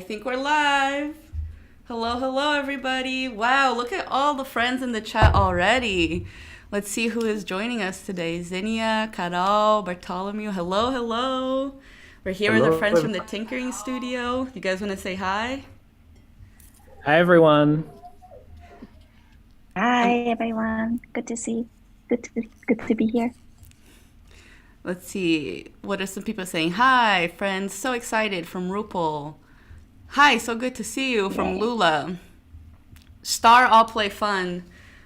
think we're live. Hello, hello, everybody. Wow, look at all the friends in the chat already. Let's see who is joining us today. Zinnia, Carol, Bartholomew. Hello, hello. We're here with our Hello, friends from the Tinkering Studio. You guys want to say hi? hi everyone. Um, Hi everyone. Good to be here. let's see. What are some people saying? Hi, friends. So excited from Rupal. Hi, so good to see you from Yay. Lula. Star All Play Fun,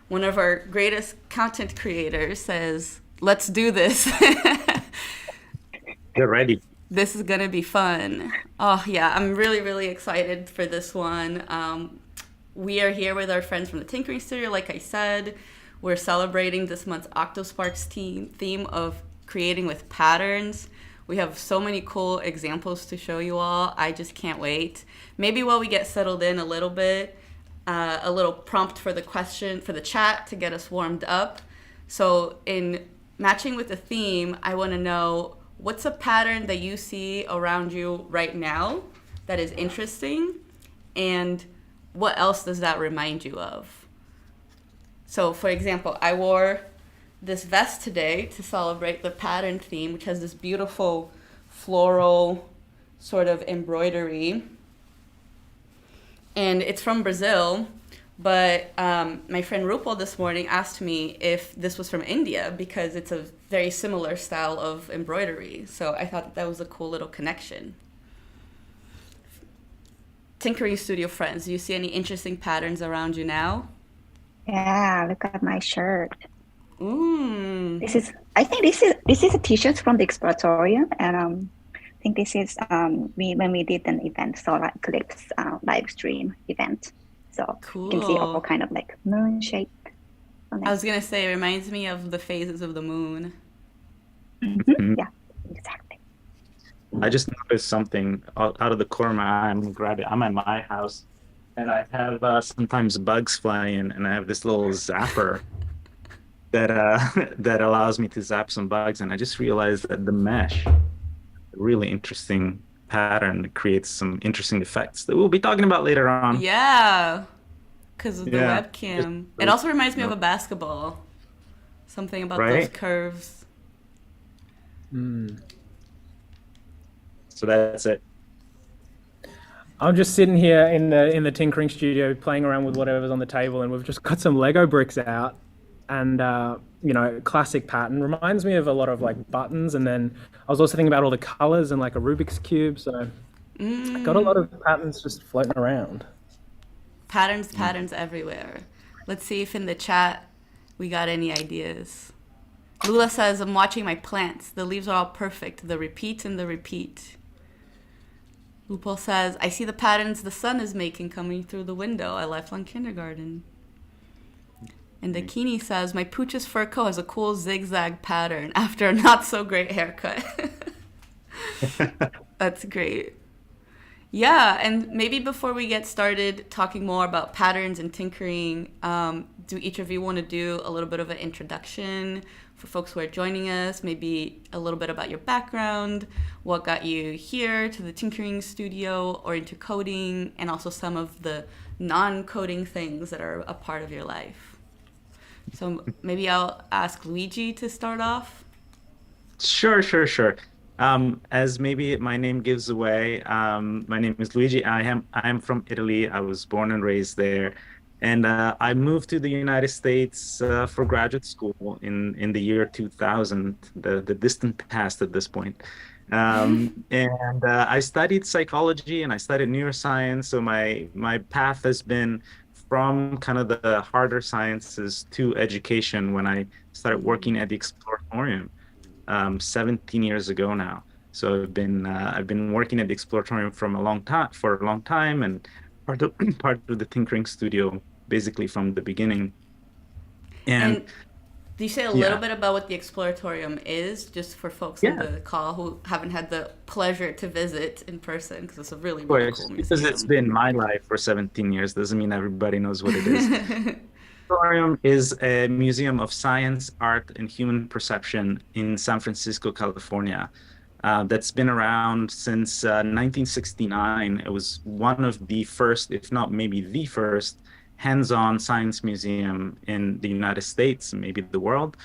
one of our greatest content creators, says, let's do this. Get ready. This is going to be fun. Oh, yeah, I'm really, really excited for this one. We are here with our friends from the Tinkering Studio. Like I said, we're celebrating this month's Octo Sparks theme of creating with patterns. We have so many cool examples to show you all. I just can't wait. Maybe while we get settled in a little bit, a little prompt for the question, for the chat to get us warmed up. So in matching with the theme, I want to know what's a pattern that you see around you right now that is interesting, and what else does that remind you of? So for example, I wore this vest today to celebrate the pattern theme, which has this beautiful floral sort of embroidery. And it's from Brazil, but my friend Rupal this morning asked me if this was from India because it's a very similar style of embroidery. So I thought that was a cool little connection. Tinkering Studio friends, do you see any interesting patterns around you now? Yeah, look at my shirt. Mm. I think this is a t-shirt from the Exploratorium, and I think this is when we did an event, solar eclipse live stream event. So Cool. you can see all kind of like moon shape on I it. was gonna say, it reminds me of the phases of the moon. Yeah, exactly. I just noticed something out of the corner of my eye. I'm gonna grab it. I'm at my house, and I have sometimes bugs fly in, and I have this little zapper that that allows me to zap some bugs. And I just realized that the mesh, a really interesting pattern that creates some interesting effects that we'll be talking about later on. Yeah, because of the Yeah, just webcam. It also reminds me of no, a basketball. Something about those right? curves. So that's it. I'm just sitting here in the tinkering studio playing around with whatever's on the table, and we've just got some Lego bricks out, and classic pattern reminds me of a lot of like buttons. And then I was also thinking about all the colors and like a Rubik's cube. So I got a lot of patterns just floating around. Patterns, patterns everywhere. Let's see if in the chat we got any ideas. Lula says, I'm watching my plants. The leaves are all perfect. The repeat and the repeat. Lupol says, I see the patterns the sun is making coming through the window at Lifelong Kindergarten. And Dakini says, my Pooch's fur coat has a cool zigzag pattern after a not so great haircut. That's great. Yeah, and maybe before we get started talking more about patterns and tinkering, do each of you want to do a little bit of an introduction for folks who are joining us? Maybe a little bit about your background, what got you here to the Tinkering Studio or into coding, and also some of the non-coding things that are a part of your life. So maybe I'll ask Luigi to start off. Sure. As maybe my name gives away, my name is Luigi. I'm from Italy. I was born and raised there, and I moved to the United States for graduate school in the year 2000, the distant past at this point. And I studied psychology and I studied neuroscience. So my path has been from kind of the harder sciences to education when I started working at the Exploratorium 17 years ago now. So I've been working at the Exploratorium from for a long time, and part of the Tinkering Studio basically from the beginning. And And do you say a little yeah, bit about what the Exploratorium is, just for folks on yeah, the call who haven't had the pleasure to visit in person? Because it's a really, of really cool course, because it's museum. been my life for 17 years doesn't mean everybody knows what it is. Exploratorium is a museum of science, art, and human perception in San Francisco, California. that's been around since 1969. It was one of the first, if not maybe the first, hands-on science museum in the United States, maybe the world.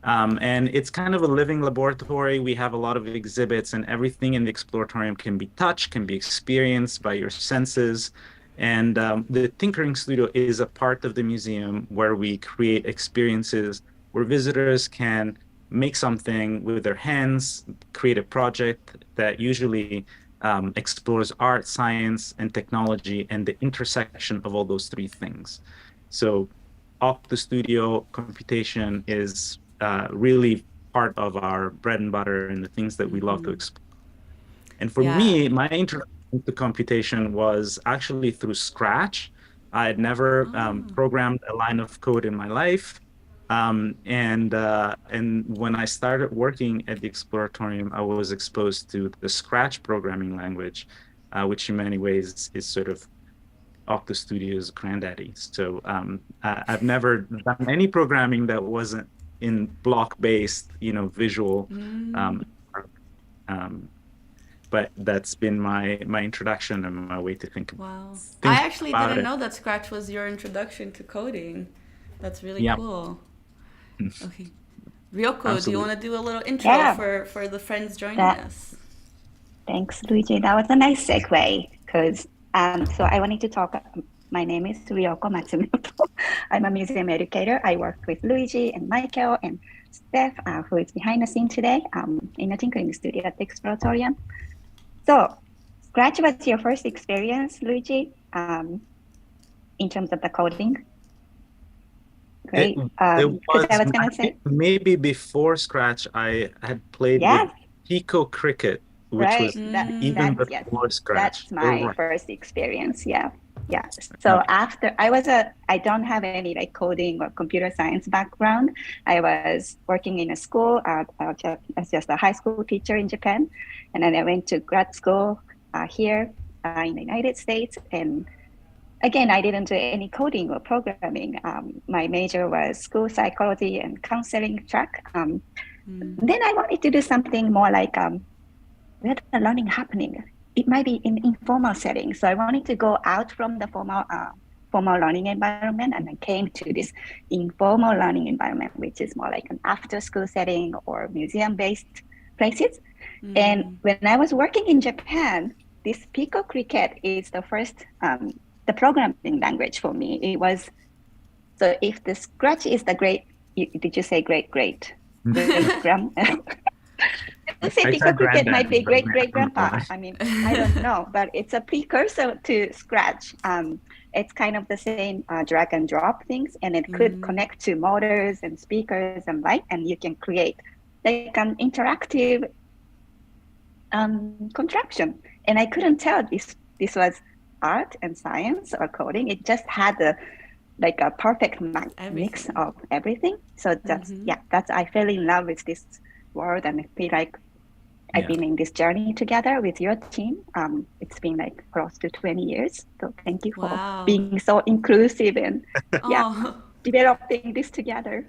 And it's kind of a living laboratory. We have a lot of exhibits, and everything in the exploratorium can be touched, can be experienced by your senses. And the Tinkering Studio is a part of the museum where we create experiences where visitors can make something with their hands, create a project that usually explores art, science, and technology, and the intersection of all those three things. So OctoStudio computation is really part of our bread and butter and the things that we love to explore. And for Yeah. me, my introduction to computation was actually through Scratch. I had never programmed a line of code in my life. And when I started working at the Exploratorium, I was exposed to the Scratch programming language, which in many ways is sort of OctoStudio's granddaddy. So I've never done any programming that wasn't in block-based, visual. But that's been my introduction and my way to think. Wow. Think I actually about didn't it. know that Scratch was your introduction to coding. That's really Yeah. cool. Okay. Ryoko, do you Absolutely. want to do a little intro Yeah. for the friends joining That- us? Thanks, Luigi. That was a nice segue because so I wanted to talk. My name is Ryoko Matsumoto. I'm a museum educator. I work with Luigi and Michael and Steph, who is behind the scene today in the Tinkering Studio at the Exploratorium. So, Scratch was your first experience, Luigi, in terms of the coding? Great. It 'cause I was was going to say, maybe before Scratch, I had played yes, with Pico Cricket, which right. was even That's, yes, before Scratch. that's my You're right. first experience. Yeah. Yeah. So after I don't have any like coding or computer science background. I was working in a school as just a high school teacher in Japan. And then I went to grad school here in the United States. And again, I didn't do any coding or programming. My major was school psychology and counseling track. Then I wanted to do something more like where the learning happening. It might be in informal settings. So I wanted to go out from the formal learning environment, and I came to this informal learning environment, which is more like an after-school setting or museum-based places. And when I was working in Japan, this Pico Cricket is the first, the programming language for me. It was, so if the Scratch is the did you say great? I say Pico Cricket might be great-grandpa. I mean, I don't know, but it's a precursor to Scratch. It's kind of the same drag and drop things, and it could connect to motors and speakers and light, and you can create like an interactive contraption. And I couldn't tell this was art and science or coding. It just had a perfect mix of everything. So that's I fell in love with this world, and I feel like I've been in this journey together with your team. It's been like close to 20 years. So thank you for being so inclusive and developing this together.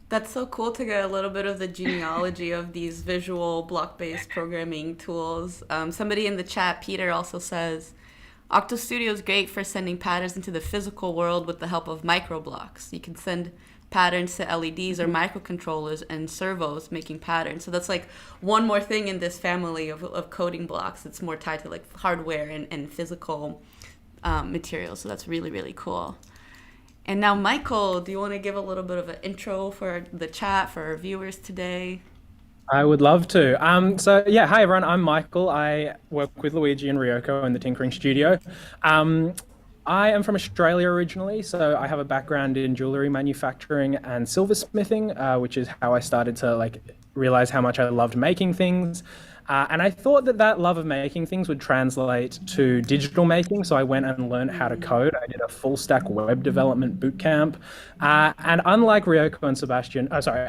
That's so cool to get a little bit of the genealogy of these visual block-based programming tools. Somebody in the chat, Peter, also says, OctoStudio is great for sending patterns into the physical world with the help of microblocks. You can send patterns to LEDs or microcontrollers and servos making patterns. So that's like one more thing in this family of coding blocks. It's more tied to like hardware and physical materials. So that's really, really cool. And now, Michael, do you want to give a little bit of an intro for the chat, for our viewers today? I would love to. Hi everyone, I'm Michael. I work with Luigi and Ryoko in the Tinkering Studio. I am from Australia originally, so I have a background in jewelry manufacturing and silversmithing, which is how I started to realize how much I loved making things. And I thought that love of making things would translate to digital making, so I went and learned how to code. I did a full stack web development bootcamp. And unlike Ryoko and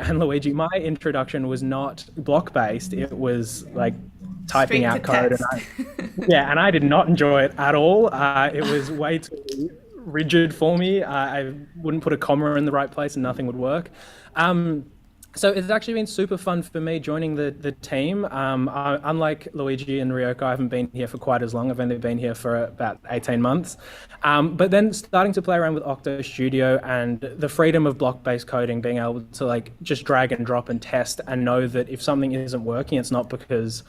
and Luigi, my introduction was not block-based. It was like typing out code. And I did not enjoy it at all. It was way too rigid for me. I wouldn't put a comma in the right place and nothing would work. So it's actually been super fun for me joining the team. Unlike Luigi and Ryoko, I haven't been here for quite as long. I've only been here for about 18 months. But then starting to play around with OctoStudio and the freedom of block-based coding, being able to like just drag and drop and test and know that if something isn't working, it's not because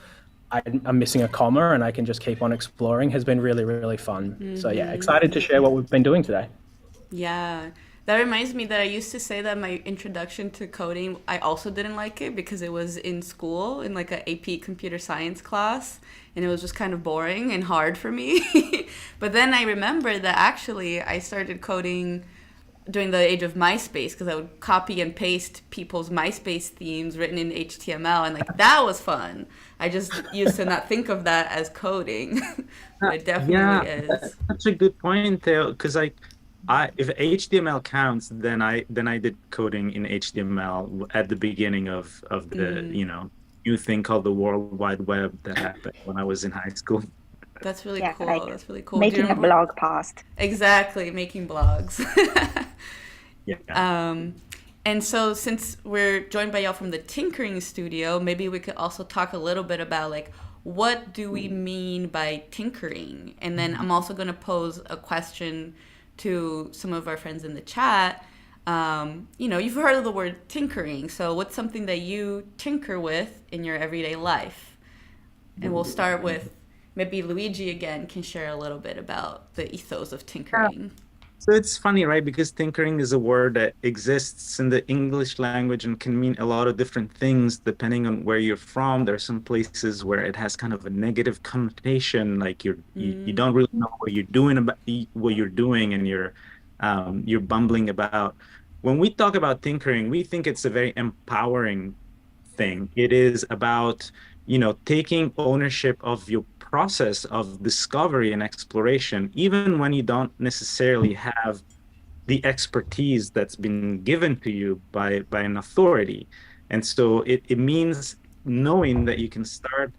I'm missing a comma and I can just keep on exploring has been really, really fun. So yeah, excited to share what we've been doing today. Yeah. That reminds me that I used to say that my introduction to coding, I also didn't like it because it was in school in like a AP computer science class, and it was just kind of boring and hard for me. But then I remember that actually I started coding during the age of MySpace because I would copy and paste people's MySpace themes written in HTML, and like that was fun. I just used to not think of that as coding, but it definitely is. That's such a good point, Theo, because if HTML counts, then I did coding in HTML at the beginning of the new thing called the World Wide Web that happened when I was in high school. That's really Yeah, cool. like That's really cool. Do you making a remember? blog post. Exactly, making blogs. Yeah. And so since we're joined by y'all from the Tinkering Studio, maybe we could also talk a little bit about like what do we mean by tinkering? And then I'm also going to pose a question to some of our friends in the chat. You've heard of the word tinkering. So what's something that you tinker with in your everyday life? And we'll start with maybe Luigi again can share a little bit about the ethos of tinkering. So it's funny, right? Because tinkering is a word that exists in the English language and can mean a lot of different things depending on where you're from. There are some places where it has kind of a negative connotation, like you don't really know what you're doing and you're bumbling about. When we talk about tinkering, we think it's a very empowering thing. It is about, taking ownership of your process of discovery and exploration, even when you don't necessarily have the expertise that's been given to you by an authority. And so it means knowing that you can start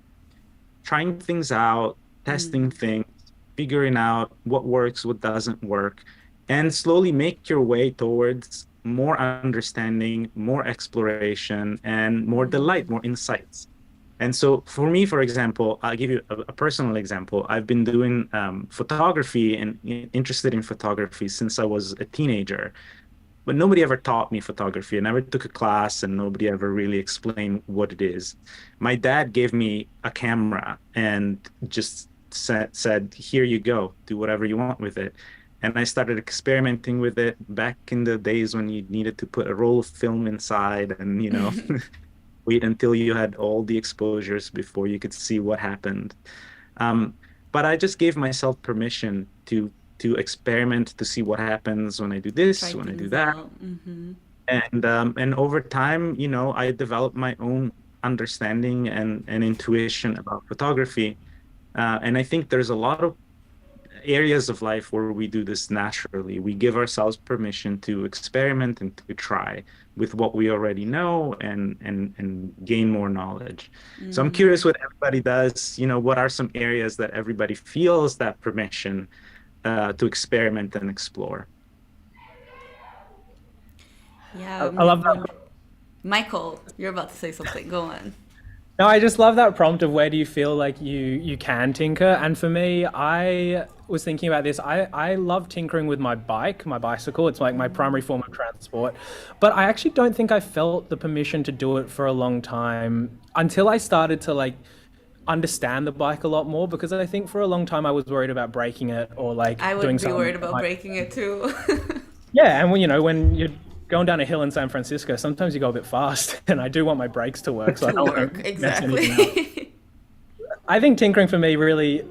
trying things out, testing things, figuring out what works, what doesn't work, and slowly make your way towards more understanding, more exploration, and more delight, more insights. And so for me, for example, I'll give you a personal example. I've been doing photography and interested in photography since I was a teenager. But nobody ever taught me photography. I never took a class and nobody ever really explained what it is. My dad gave me a camera and just said, here you go, do whatever you want with it. And I started experimenting with it back in the days when you needed to put a roll of film inside and, wait until you had all the exposures before you could see what happened. But I just gave myself permission to experiment, to see what happens when I do this, when I do that. And over time, I developed my own understanding and intuition about photography. And I think there's a lot of areas of life where we do this naturally. We give ourselves permission to experiment and to try with what we already know and gain more knowledge. So I'm curious what everybody does. What are some areas that everybody feels that permission to experiment and explore? Yeah, I love that. Michael, you're about to say something. Go on. No, I just love that prompt of where do you feel like you can tinker. And for me, I was thinking about this. I love tinkering with my bicycle. It's like my primary form of transport. But I actually don't think I felt the permission to do it for a long time until I started to like understand the bike a lot more, because I think for a long time I was worried about breaking it or like I would doing be something worried about breaking it too. Yeah, and when you're going down a hill in San Francisco, sometimes you go a bit fast, and I do want my brakes to work. So I don't want to mess anything up. Exactly. I think tinkering for me really,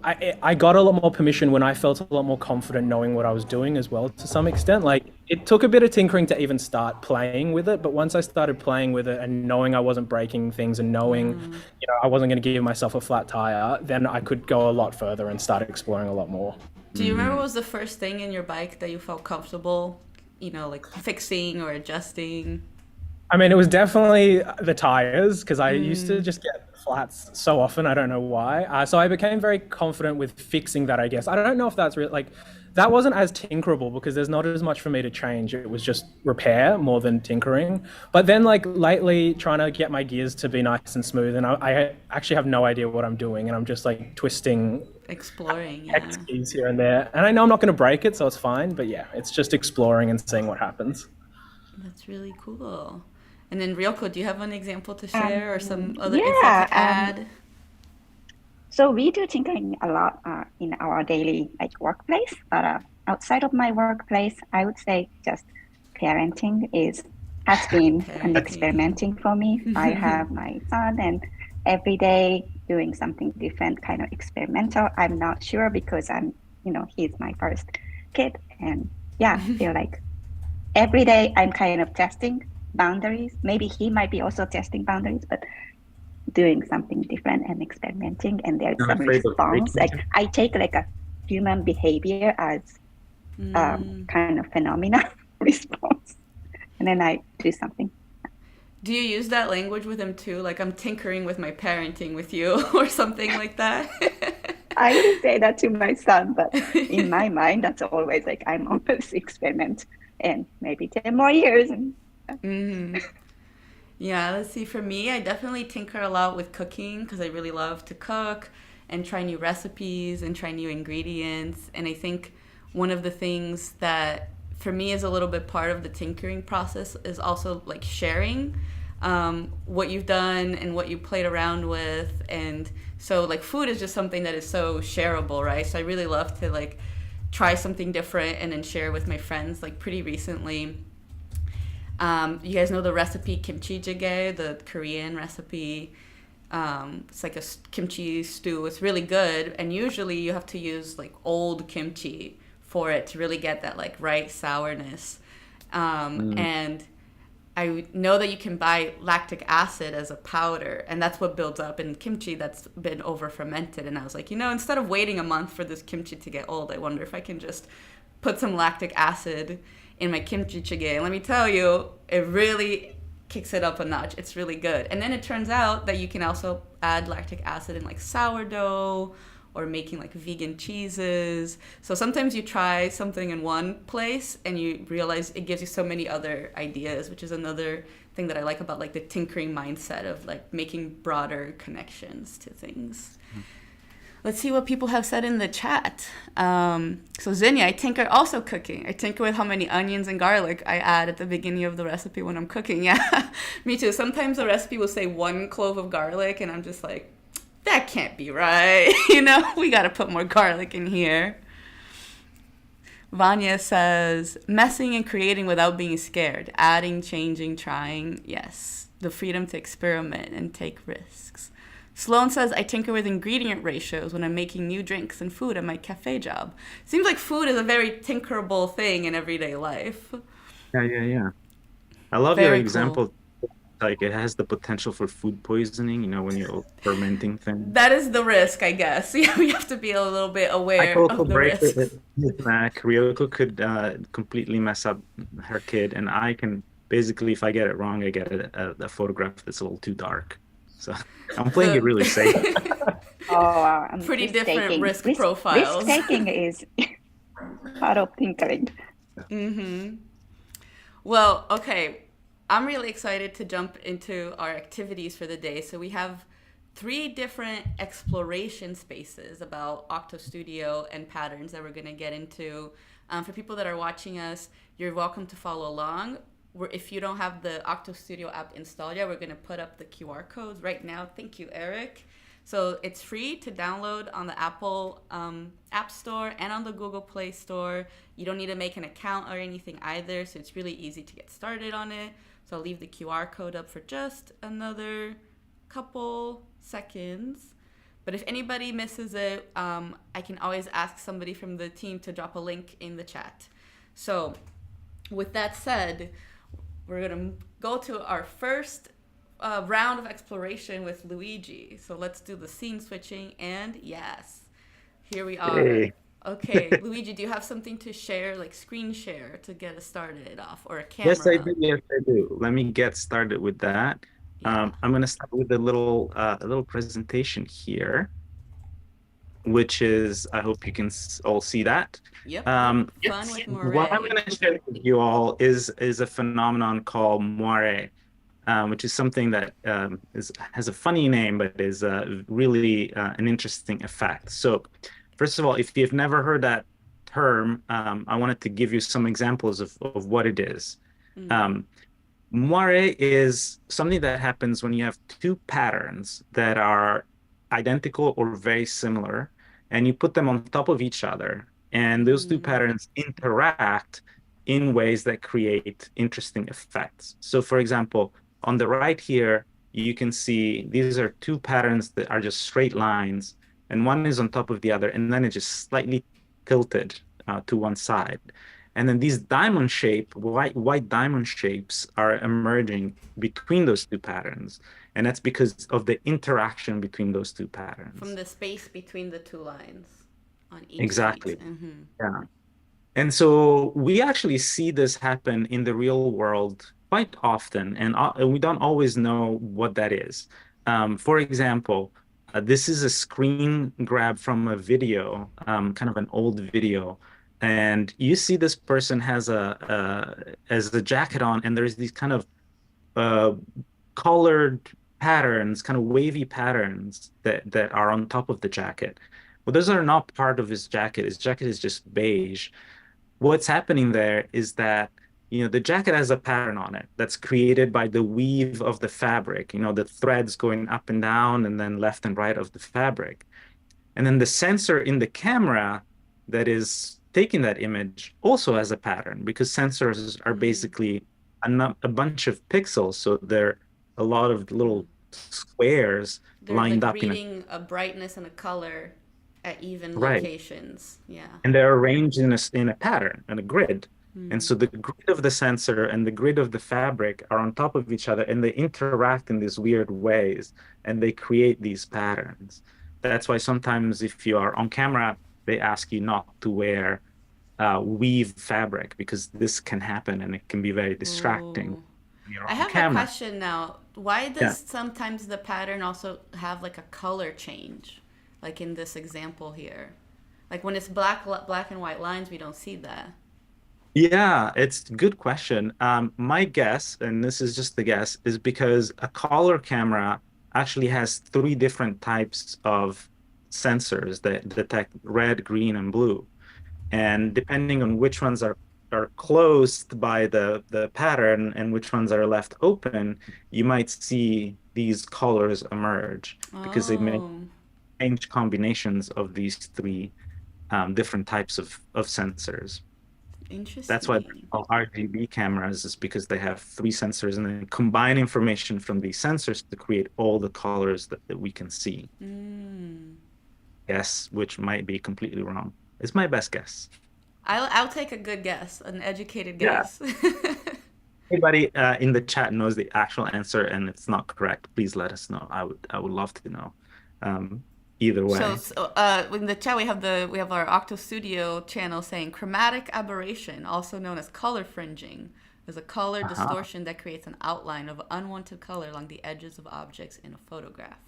I got a lot more permission when I felt a lot more confident knowing what I was doing as well to some extent. Like it took a bit of tinkering to even start playing with it, but once I started playing with it and knowing I wasn't breaking things and knowing, I wasn't going to give myself a flat tire, then I could go a lot further and start exploring a lot more. Do you remember what was the first thing in your bike that you felt comfortable, like fixing or adjusting? I mean, it was definitely the tires, because I used to just get flats so often. I don't know why. So I became very confident with fixing that, I guess. I don't know if that's real. Like, that wasn't as tinkerable because there's not as much for me to change. It was just repair more than tinkering. But then, like, lately, trying to get my gears to be nice and smooth, and I actually have no idea what I'm doing, and I'm just like twisting Exploring, X yeah. keys here and there. And I know I'm not going to break it, so it's fine. But yeah, it's just exploring and seeing what happens. That's really cool. And then Ryoko, do you have an example to share or some other insight Yeah. to add? So we do tinkering a lot in our daily like workplace, but outside of my workplace, I would say just parenting has been an Parenting. experimenting for me. I have my son, and every day doing something different, kind of experimental. I'm not sure because he's my first kid, and yeah, feel like every day I'm kind of testing boundaries. Maybe he might be also testing boundaries, but doing something different and experimenting, and there's Not some afraid of response. breaking Like I take like a human behavior as kind of phenomena response, and then I do something. Do you use that language with him too? Like, I'm tinkering with my parenting with you or something like that? I wouldn't say that to my son, but in my mind, that's always like I'm on this experiment, and maybe 10 more years. And Yeah, let's see. For me, I definitely tinker a lot with cooking because I really love to cook and try new recipes and try new ingredients. And I think one of the things that for me is a little bit part of the tinkering process is also like sharing what you've done and what you played around with. And so like food is just something that is so shareable, right? So I really love to like try something different and then share with my friends. Like pretty recently, you guys know the recipe kimchi jjigae, the Korean recipe. It's like a kimchi stew. It's really good, and usually you have to use like old kimchi for it to really get that like right sourness. And I know that you can buy lactic acid as a powder, and that's what builds up in kimchi that's been over fermented. And I was like, instead of waiting a month for this kimchi to get old, I wonder if I can just put some lactic acid in my kimchi jjigae. And let me tell you, it really kicks it up a notch. It's really good. And then it turns out that you can also add lactic acid in like sourdough or making like vegan cheeses. So sometimes you try something in one place and you realize it gives you so many other ideas, which is another thing that I like about like the tinkering mindset of like making broader connections to things. Let's see what people have said in the chat. So Zinnia, I tinker also cooking. I tinker with how many onions and garlic I add at the beginning of the recipe when I'm cooking. Yeah, me too. Sometimes the recipe will say 1 clove of garlic and I'm just like, that can't be right. We got to put more garlic in here. Vanya says, messing and creating without being scared. Adding, changing, trying. Yes. The freedom to experiment and take risks. Sloan says, I tinker with ingredient ratios when I'm making new drinks and food at my cafe job. Seems like food is a very tinkerable thing in everyday life. Yeah. I love Very your cool. example. Like it has the potential for food poisoning, when you're fermenting things. That is the risk, I guess. Yeah, we have to be a little bit aware of the risks. Ryoko could completely mess up her kid, and I can basically, if I get it wrong, I get a photograph that's a little too dark. So I'm playing it really safe. Pretty different risk profiles. Risk taking is part of tinkering. Well, okay. I'm really excited to jump into our activities for the day. So we have 3 different exploration spaces about OctoStudio and patterns that we're going to get into. For people that are watching us, you're welcome to follow along. If you don't have the OctoStudio app installed yet, we're going to put up the QR codes right now. Thank you, Eric. So it's free to download on the Apple App Store and on the Google Play Store. You don't need to make an account or anything either, so it's really easy to get started on it. So I'll leave the QR code up for just another couple seconds. But if anybody misses it, I can always ask somebody from the team to drop a link in the chat. So with that said, we're going to go to our first round of exploration with Luigi. So let's do the scene switching, and yes, here we are. Hey. Okay, Luigi, do you have something to share, like screen share, to get us started off, or a camera? Yes, I do. Let me get started with that. Yeah. I'm going to start with a little presentation here, which is, I hope you can all see that. Yep, yep. Fun Yes, with what I'm Moray. going to share with you all is a phenomenon called moire, which is something that has a funny name, but is really an interesting effect. So, first of all, if you've never heard that term, I wanted to give you some examples of what it is. Mm. Um, Moire is something that happens when you have two patterns that are identical or very similar, and you put them on top of each other, and those two Mm. patterns interact in ways that create interesting effects. So, for example, on the right here, you can see these are two patterns that are just straight lines, and one is on top of the other, and then it just slightly tilted to one side. And then these diamond shape, white diamond shapes are emerging between those two patterns. And that's because of the interaction between those two From patterns. the space between the two lines on each sheet. Exactly. Mm-hmm. Yeah. And so we actually see this happen in the real world quite often, and we don't always know what that is. For example, this is a screen grab from a video, kind of an old video, and you see this person has a jacket on, and there's these kind of uh, colored patterns, kind of wavy patterns that are on top of the jacket. Well, those are not part of his jacket. His jacket is just beige. What's happening there is that, the jacket has a pattern on it that's created by the weave of the fabric, the threads going up and down and then left and right of the fabric. And then the sensor in the camera that is taking that image also has a pattern because sensors are Mm. basically a bunch of pixels. So they're a lot of Yeah. little squares They're like lined up in a reading a brightness and a color at even right. locations. Yeah. And they're arranged in a pattern and a grid. And Mm. so the grid of the sensor and the grid of the fabric are on top of each other and they interact in these weird ways and they create these patterns. That's why sometimes if you are on camera, they ask you not to wear weave fabric because this can happen and it can be very distracting Ooh. when you're I on have a camera. question now. Why Yeah. does sometimes the pattern also have like a color change? Like in this example here. Like when it's black and white lines, we don't see that. Yeah, it's a good question. My guess, and this is just the guess, is because a color camera actually has three different types of sensors that detect red, green, and blue. And depending on which ones are closed by the pattern and which ones are left open, you might see these colors emerge because they may Oh, change combinations of these three different types of sensors. That's why they're interesting. called RGB cameras, is because they have three sensors and then combine information from these sensors to create all the colors that we can see. Mm. Guess, which might be completely wrong. It's my best guess. I'll take a good guess, an educated Yeah. guess. Anybody in the chat knows the actual answer and it's not correct, please let us know. I would love to know. Um, Either way. In the chat we have our OctoStudio channel saying chromatic aberration, also known as color fringing, is a color Uh-huh. distortion that creates an outline of unwanted color along the edges of objects in a photograph.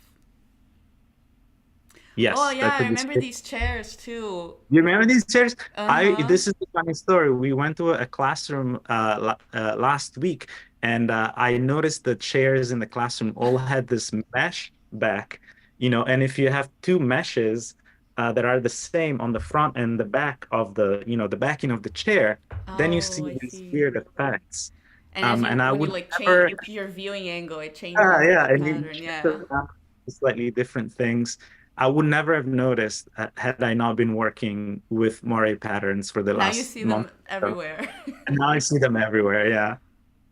Oh Yes, yeah, that's I a remember description. these chairs too. You remember these chairs? Uh I huh. This is a funny story. We went to a classroom last week, and I noticed the chairs in the classroom all had this mesh back, and if you have two meshes that are the same on the front and the back of the backing of the chair, then you Oh, see I these see. weird effects. And as you And I when you would like never, change your viewing angle, it changes yeah, the and you pattern. shift Yeah. around to slightly different things. I would never have noticed had I not been working with moire patterns for the Now you last see them month. So, everywhere. and now I see them everywhere. Yeah.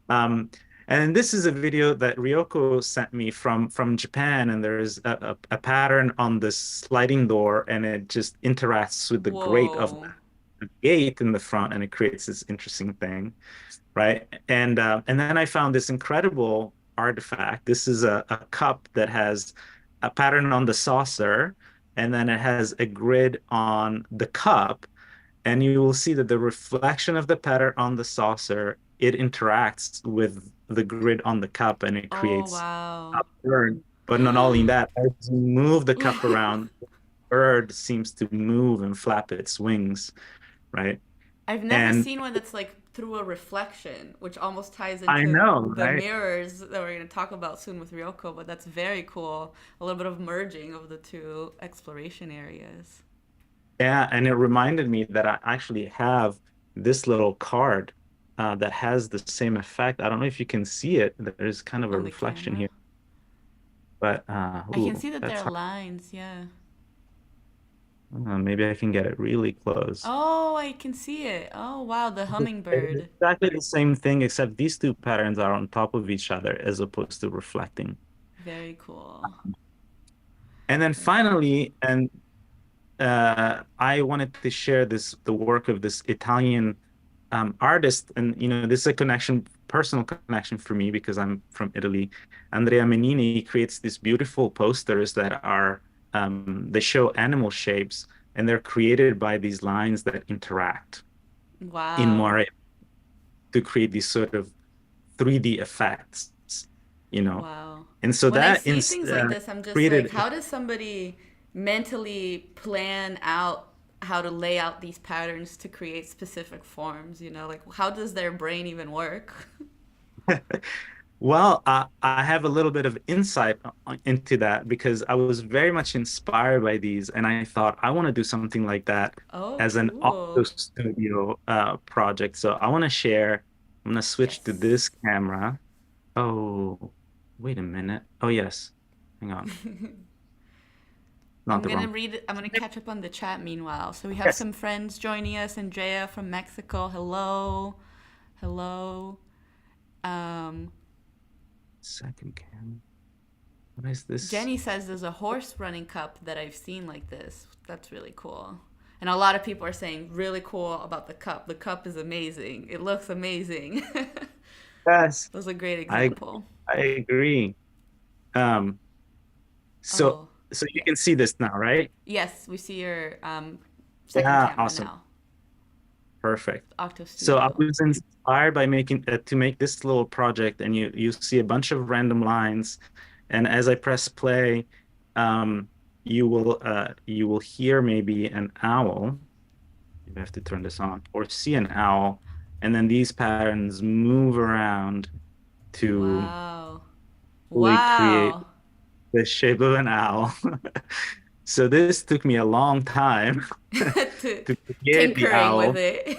Um, and this is a video that Ryoko sent me from Japan, and there's a pattern on this sliding door, and it just interacts with the grate of Whoa. the gate in the front, and it creates this interesting thing, right? And then I found this incredible artifact. This is a cup that has a pattern on the saucer, and then it has a grid on the cup, and you will see that the reflection of the pattern on the saucer, it interacts with the grid on the cup and it Oh, creates a wow. bird. But not only that, as you move the cup around, the bird seems to move and flap its wings, right? I've never And seen one that's like through a reflection, which almost ties I into know, the right? mirrors that we're going to talk about soon with Ryoko, but that's very cool. A little bit of merging of the two exploration areas. Yeah, and it reminded me that I actually have this little card that has the same effect. I don't know if you can see it. There's kind of a On the reflection camera. here, but I can see that there that's are hard. lines, yeah. Maybe I can get it really close. Oh, I can see it. Oh, wow, the It's hummingbird. exactly the same thing, except these two patterns are on top of each other as opposed to reflecting. Very cool. And then Very cool. finally, and I wanted to share the work of this Italian artist, and this is a personal connection for me because I'm from Italy. Andrea Menini creates these beautiful posters that are they show animal shapes, and they're created by these lines that interact in Wow. moire to create these sort of 3D effects, you know. Wow. And so When I that see things like this, I'm just like, created. how does somebody mentally plan out how to lay out these patterns to create specific forms? Like how does their brain even work? Well, I have a little bit of insight into that because I was very much inspired by these, and I thought I want to do something like that Oh, as an Octo cool. Studio project. So I want to share. I'm going to switch to this Yes. camera. Oh, wait a minute. Oh, yes. Hang on. Not I'm the gonna wrong. read. I'm gonna catch up on the chat meanwhile. So we have Yes. some friends joining us. Andrea from Mexico. Hello, hello. Um, Second camera. What is this? Jenny says there's a horse running cup that I've seen like this. That's really cool. And a lot of people are saying really cool about the cup. The cup is amazing. It looks amazing. Yes, That was a great I example. I agree. Um, so Oh, so you yes. can see this now, right? Yes, we see your second Yeah, camera awesome. now. Perfect. Octo So I Studio. was inspired by making to make this little project, and you see a bunch of random lines, and as I press play, um, you will hear maybe an owl. You have to turn this on, or see an owl, and then these patterns move around to Wow. fully create Wow. the shape of an owl. So this took me a long time To to create the tinkering with owl. it.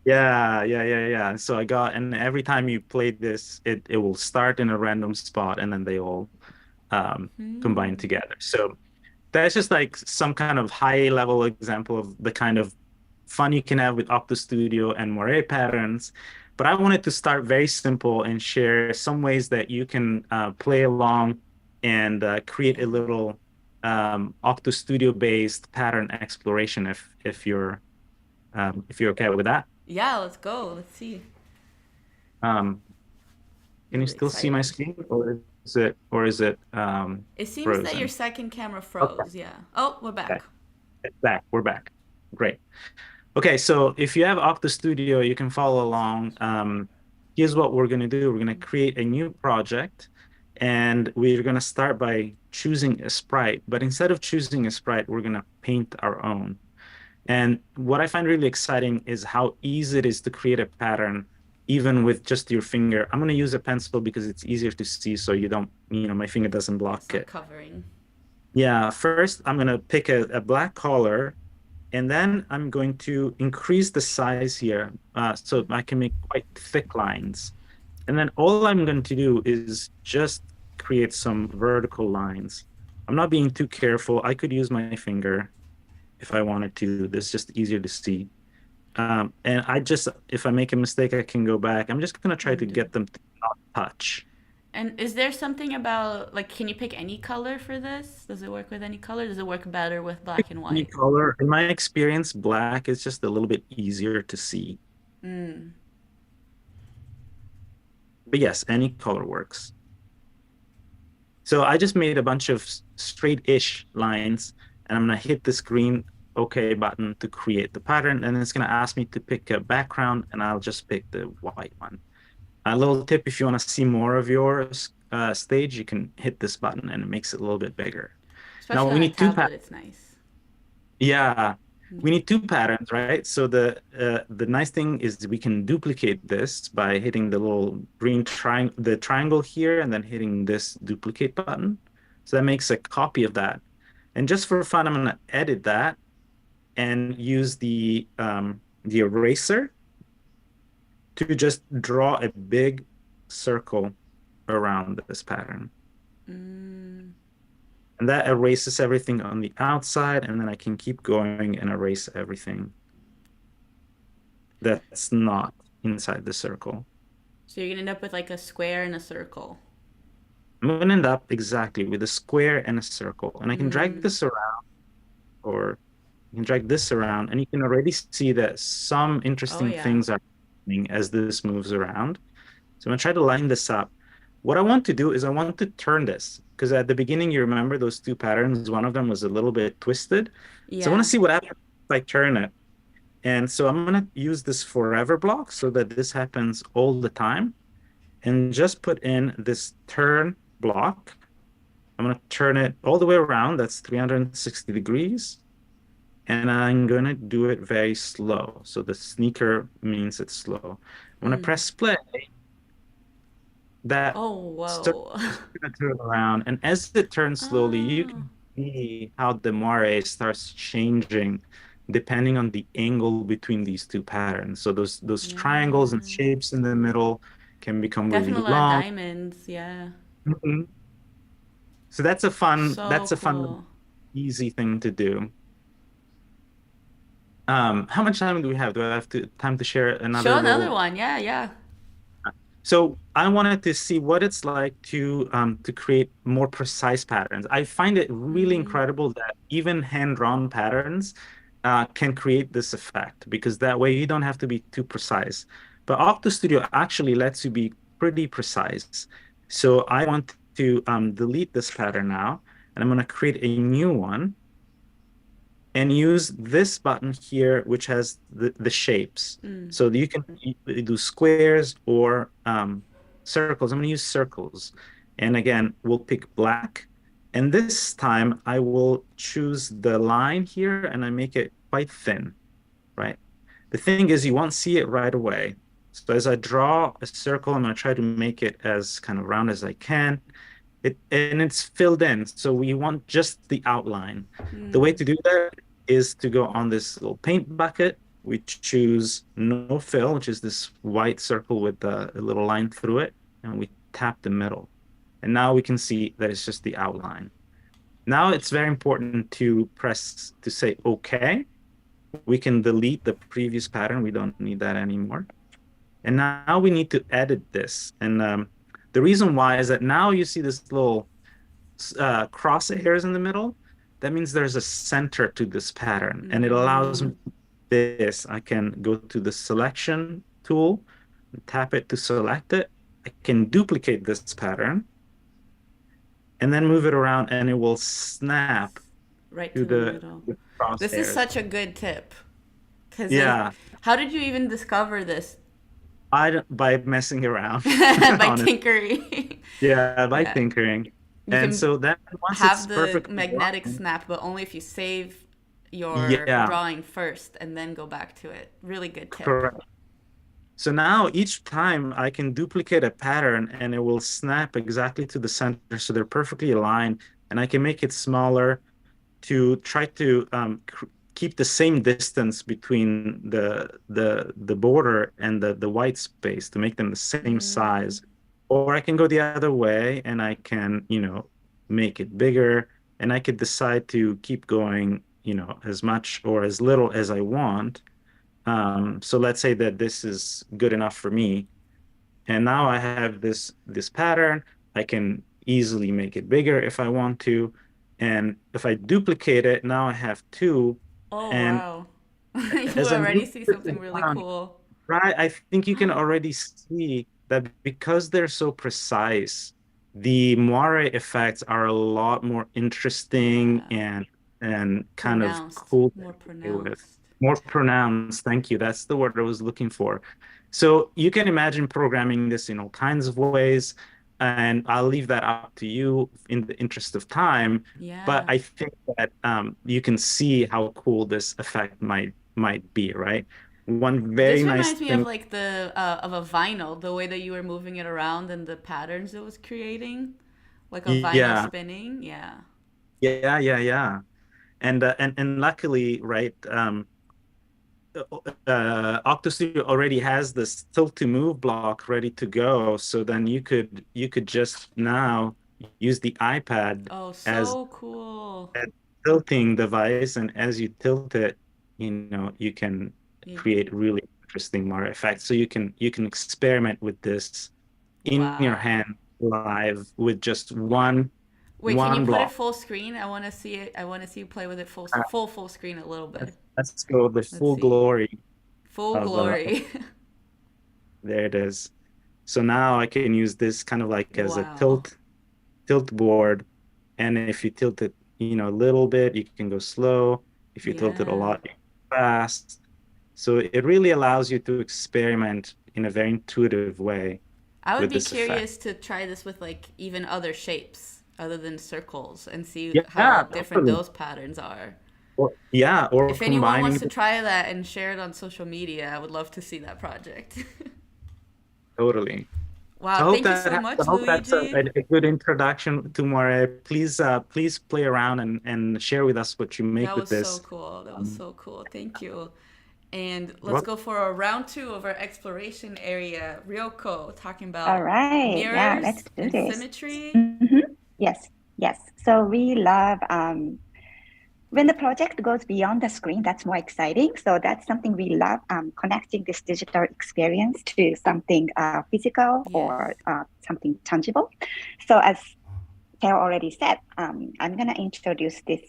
Yeah. So and every time you play this, it will start in a random spot and then they all combine Hmm. together. So that's just like some kind of high level example of the kind of fun you can have with OctoStudio and Moire patterns. But I wanted to start very simple and share some ways that you can play along and create a Yeah. little OctoStudio based pattern exploration if you're okay with that. Yeah, let's go. Let's see. Um, can you Really still see my excited. screen, or is it It seems that your frozen? second camera Okay, froze. Yeah. Oh, we're okay, back. it's back. We're back. Great. Okay, so if you have Octo Studio, you can follow along. Here's what we're going to do. We're going to create a new project, and we're going to start by choosing a sprite. But instead of choosing a sprite, we're going to paint our own. And what I find really exciting is how easy it is to create a pattern, even with just your finger. I'm going to use a pencil because it's easier to see, so my finger doesn't Yeah, block it's not it. covering. Yeah, first I'm going to pick a black color, and then I'm going to increase the size here so I can make quite thick lines. And then all I'm going to do is just create some vertical lines. I'm not being too careful. I could use my finger if I wanted to. This is just easier to see. And if I make a mistake, I can go back. I'm just going to try to Undo. get them to not touch. And is there something about, like, can you pick any color for this? Does it work with any color? Does it work better with black and Any white? color. In my experience, black is just a little bit easier to see. Mm. But yes, any color works. So I just made a bunch of straight-ish lines, and I'm going to hit this green OK button to create the pattern, and it's going to ask me to pick a background, and I'll just pick the white one. A little tip, if you want to see more of your stage, you can hit this button and it makes it a little bit bigger. Now Especially we on a need two tablet, patterns. it's nice. Yeah, we Mm. need two patterns, right? So the nice thing is we can duplicate this by hitting the little green triangle, the triangle here, and then hitting this duplicate button. So that makes a copy of that. And just for fun, I'm going to edit that and use the eraser to just draw a big circle around this pattern. Mm. And that erases everything on the outside, and then I can keep going and erase everything that's not inside the circle. So you're gonna end up with like a square and a circle. I'm going to end up exactly with a square and a circle. And I can drag Mm. this around, or you can drag this around, and you can already see that some Oh interesting yeah. things are happening as this moves around. So I'm going to try to line this up. What I want to do is I want to turn this, because at the beginning, you remember those two patterns, one of them was a little bit twisted. So I want Yeah. to see what happens if I turn it. And so I'm going to use this forever block so that this happens all the time, and just put in this turn block. I'm going to turn it all the way around. That's 360 degrees. And I'm going to do it very slow. So the sneaker means it's slow. I'm going to Mm. press play. That Oh circle whoa. is going to turn around. And as it turns slowly, you Oh. can see how the moire starts changing depending on the angle between these two patterns. So those triangles and Yeah. shapes in the middle can become really Definitely a lot of long. diamonds. Yeah. Mhm. So So that's a fun, cool. easy thing to do. How much time do we have? Do I have time to share Show another another little? one. Yeah, yeah. So I wanted to see what it's like to create more precise patterns. I find it really Mm. incredible that even hand-drawn patterns can create this effect, because that way you don't have to be too precise. But OctoStudio actually lets you be pretty precise. So I want to delete this pattern now, and I'm going to create a new one and use this button here, which has the shapes. Mm. So you can do squares or circles. I'm going to use circles. And again, we'll pick black. And this time I will choose the line here and I make it quite thin, right? The thing is, you won't see it right away. So as I draw a circle, I'm going to try to make it as kind of round as I can. And it's filled in, so we want just the outline. The way Mm. to do that is to go on this little paint bucket. We choose no fill, which is this white circle with a little line through it, and we tap the middle. And now we can see that it's just the outline. Now it's very important to press to say OK. We can delete the previous pattern. We don't need that anymore. And now we need to edit this. And the reason why is that now you see this little crosshairs in the middle. That means there's a center to this pattern, and it allows Mm. me this. I can go to the selection tool, tap it to select it. I can duplicate this pattern and then move it around, and it will snap Right to to the middle. the This is crosshairs. such a good tip. Cause Yeah, how did you even discover this? by messing around, By honestly. tinkering. Yeah, by Yeah. tinkering. You And can so then once it's have the perfectly magnetic aligned, snap, but only if you save your yeah, drawing first and then go back to it. Really good tip. correct. So now each time I can duplicate a pattern and it will snap exactly to the center so they're perfectly aligned, and I can make it smaller to try to keep the same distance between the border and the white space to make them the same Mm. size. Or I can go the other way and I can, make it bigger, and I could decide to keep going, as much or as little as I want. So let's say that this is good enough for me. And now I have this pattern. I can easily make it bigger if I want to. And if I duplicate it, now I have two. Oh And wow. You as I'm already moving see this something really around, cool. right, I think you can already see that because they're so precise, the moire effects are a lot more interesting Yeah. and kind of Pronounced. cool to More play with. pronounced. More pronounced. Thank you. That's the word I was looking for. So you can imagine programming this in all kinds of ways, and I'll leave that up to you in the interest of time. But Yeah. I think that you can see how cool this effect might be, right? One very This nice reminds me of thing. like the of a vinyl, the way that you were moving it around and the patterns it was creating, like a vinyl Yeah, spinning. Yeah. yeah. And luckily, right, OctoStudio already has this tilt to move block ready to go. So then you could just now use the iPad Oh, as so cool. a tilting device, and as you tilt it, you can You, create really interesting Mara effects. So you can experiment with this in your wow. hand live with just one Wait, can you one put it block. full screen? I want to see it. I want to see you play with it Uh, full screen a little bit. let's go the Let's full see. glory Full of glory. there it is. So now I can use this kind of like as a Wow. tilt board. And if you tilt it, a little bit, you can go slow. If you tilt it a Yeah. lot, you go fast. So it really allows you to experiment in a very intuitive way I would with be this effect. curious to try this with like even other shapes other than circles and see how Yeah, different totally. those patterns are. Or If anyone wants combining to try that and share it on social media, I would love to see that project. totally. Wow, I hope thank you that so I much, hope that's a, Luigi. a good introduction to Moray. Please play around and share with us what you make That with was so this. cool. That was Um, so cool. Thank you. And let's well, go for a round two of our exploration area. Ryoko talking All about right. Yeah, let's mirrors do and this. symmetry. Yes, yes. So we love when the project goes beyond the screen, that's more exciting. So that's something we love, connecting this digital experience to something physical Yes. or something tangible. So as Tara already said, I'm going to introduce this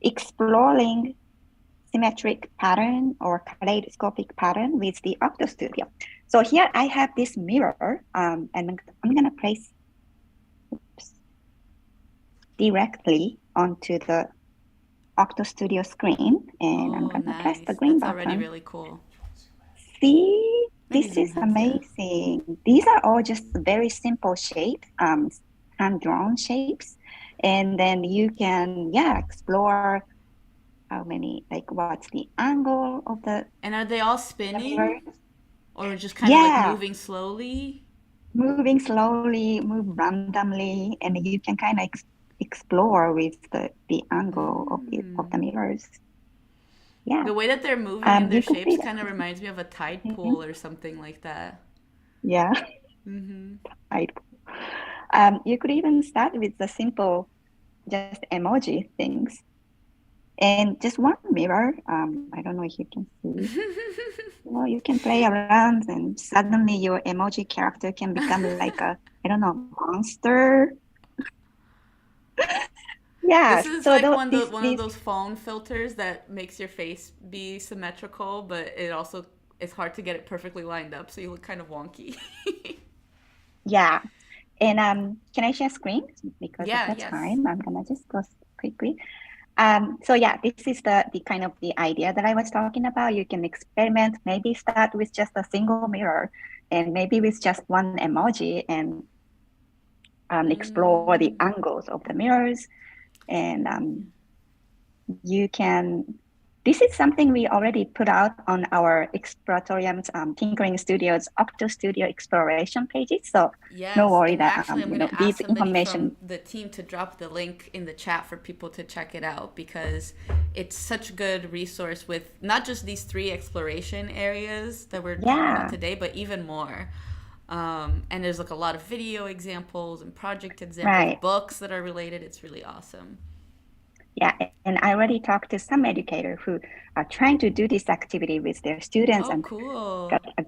exploring symmetric pattern or kaleidoscopic pattern with the OctoStudio. So here I have this mirror, and I'm going to place directly onto the OctoStudio screen, and I'm Oh, going to press the nice. green That's already button. really cool. See, Maybe this zoom is in. Yeah. amazing. These are all just very simple shapes, hand-drawn shapes. And then you can, yeah, explore how many, like what's the angle of And are they all the mirror. spinning or just kind of like Yeah, moving slowly? moving slowly, move randomly, and you can kind of explore with the angle of the Mm. mirrors. Yeah. The way that they're moving in their You could shapes see kind of that. reminds me of a tide Mhm. pool or something like that. Yeah, Mm-hmm. right. You could even start with the simple, just emoji things, and just one mirror. I don't know if you can see. You can play around, and suddenly your emoji character can become like a, I don't know, monster. Yeah. This is So like though this one of this those phone filters that makes your face be symmetrical, but it also it's hard to get it perfectly lined up, so you look kind of wonky. yeah. And can I share screen because of Yeah, the yes. time? I'm gonna just go quickly. So yeah, this is the kind of the idea that I was talking about. You can experiment, maybe start with just a single mirror and maybe with just one emoji and explore the Mm. angles of the mirrors. And you can, this is something we already put out on our Exploratorium's Tinkering Studios OctoStudio exploration pages. So no Yes, worry and that, actually, I'm going to these ask somebody information. from the team to drop the link in the chat for people to check it out because it's such a good resource with not just these three exploration areas that we're talking about Yeah, today, but even more. And there's like a lot of video examples and project examples, right. books that are related. It's really awesome. Yeah, and I already talked to some educators who are trying to do this activity with their students Oh, and got cool. a